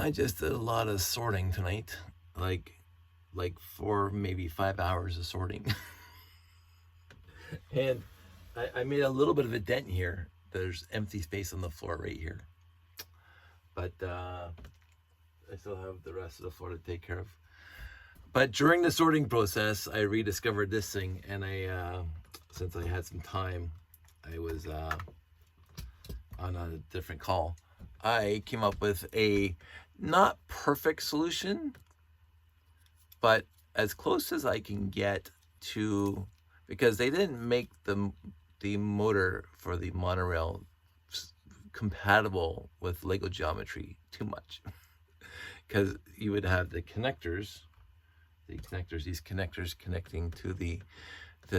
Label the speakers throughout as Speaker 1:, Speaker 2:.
Speaker 1: I just did a lot of sorting tonight, like 4, maybe 5 hours of sorting. And I made a little bit of a dent here. There's empty space on the floor right here. But I still have the rest of the floor to take care of. But during the sorting process, I rediscovered this thing, and since I had some time, I was on a different call. I came up with a not perfect solution, but as close as I can get to, because they didn't make the motor for the monorail compatible with Lego geometry too much, because you would have these connectors connecting to the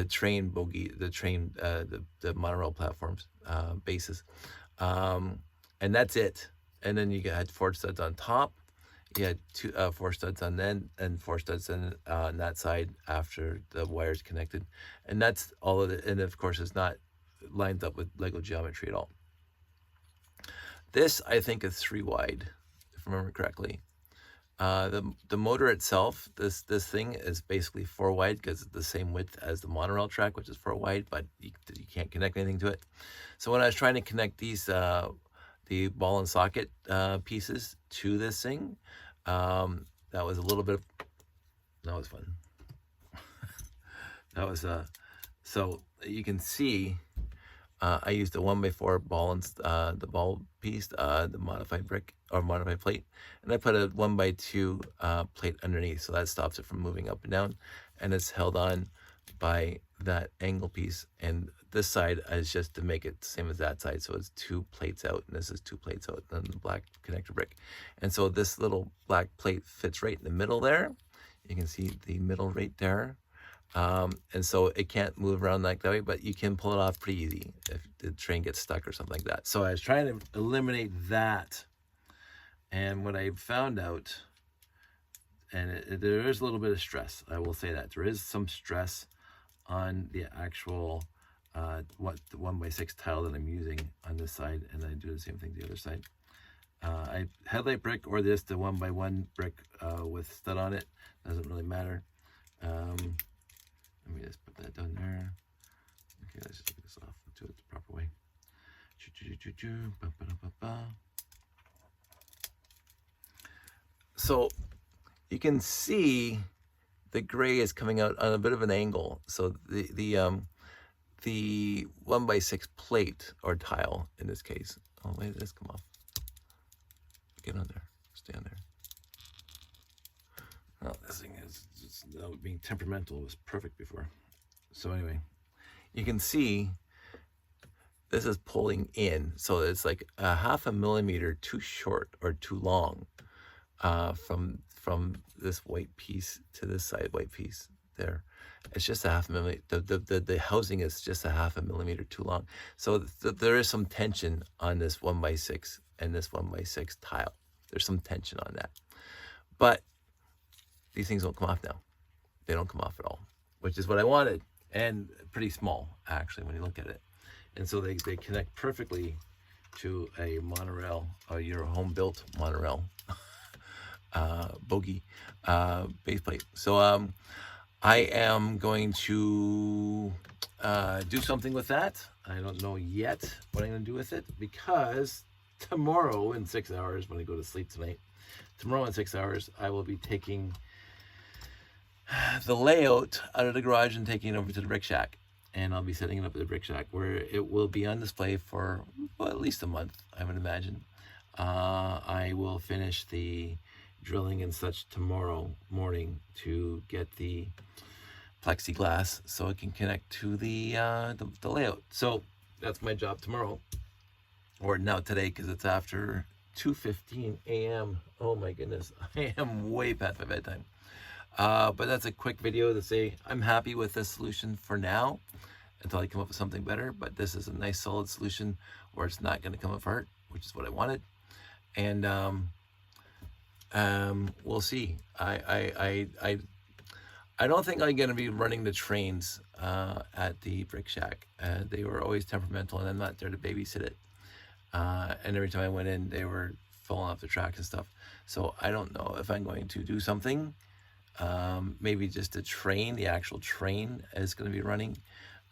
Speaker 1: train bogie, the monorail platforms, bases, and that's it. And then you had 4 studs on top. You had 4 studs on then, and 4 studs on that side after the wires connected, and that's all of it. And of course, it's not lined up with Lego geometry at all. This, I think, is 3 wide, if I remember correctly. The motor itself, this thing is basically 4 wide because it's the same width as the monorail track, which is 4 wide, but you can't connect anything to it. So when I was trying to connect these the ball and socket pieces to this thing, that was a little bit of, that was fun. That was so you can see I used a 1x4 ball and the ball piece, the modified brick or modified plate, and I put a 1x2 plate underneath, so that stops it from moving up and down, and it's held on by that angle piece. And this side is just to make it the same as that side, so it's 2 plates out, and this is 2 plates out, and the black connector brick. And so this little black plate fits right in the middle there. You can see the middle right there. And so it can't move around like that way, but you can pull it off pretty easy if the train gets stuck or something like that. So I was trying to eliminate that. And what I found out, and there is a little bit of stress, I will say that. There is some stress on the actual the 1x6 tile that I'm using on this side, and I do the same thing the other side. I headlight brick or the 1x1 brick with stud on it, doesn't really matter. Let me just put that down there. Okay, let's just take this off. Let's do it the proper way. So you can see the gray is coming out on a bit of an angle. So the 1x6 plate or tile in this case. Oh, wait, did this come off? Get on there. Stay on there. Oh, this thing is just, being temperamental was perfect before. So anyway, you can see this is pulling in, so it's like a 0.5 millimeter too short or too long from this white piece to this side white piece there. It's just a 0.5 millimeter. The housing is just a 0.5 millimeter too long. So there is some tension on this 1x6 and this 1x6 tile. There's some tension on that, but these things don't come off now. They don't come off at all, which is what I wanted, and pretty small actually when you look at it. And so they connect perfectly to a monorail, your home-built monorail bogie base plate. So I am going to do something with that. I don't know yet what I'm going to do with it, because tomorrow in 6 hours, when I go to sleep tonight, tomorrow in 6 hours, I will be taking the layout out of the garage and taking it over to the brick shack, and I'll be setting it up at the brick shack, where it will be on display for, well, at least a month, I would imagine. I will finish the drilling and such tomorrow morning to get the plexiglass so it can connect to the layout. So that's my job tomorrow, or now today, because it's after 2:15 a.m. Oh my goodness, I am way past my bedtime. But that's a quick video to say I'm happy with this solution for now until I come up with something better. But this is a nice solid solution where it's not going to come apart, which is what I wanted. And we'll see. I don't think I'm going to be running the trains at the brick shack. They were always temperamental, and I'm not there to babysit it. And every time I went in, they were falling off the tracks and stuff. So I don't know if I'm going to do something. Maybe just a train, the actual train is going to be running.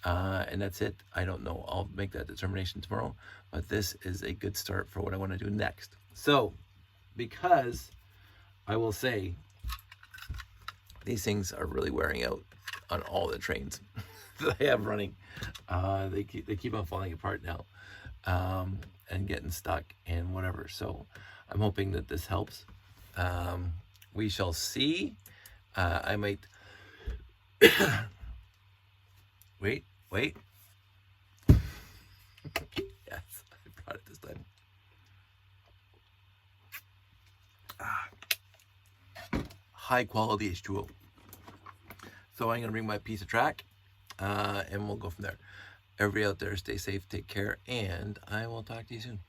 Speaker 1: And that's it. I don't know. I'll make that determination tomorrow. But this is a good start for what I want to do next. So, because I will say these things are really wearing out on all the trains that I have running. They keep on falling apart now, and getting stuck and whatever. So I'm hoping that this helps. We shall see. I might wait. Yes, I brought it this time. High quality H2O. So I'm gonna bring my piece of track, and we'll go from there. Everybody out there, stay safe, take care, and I will talk to you soon.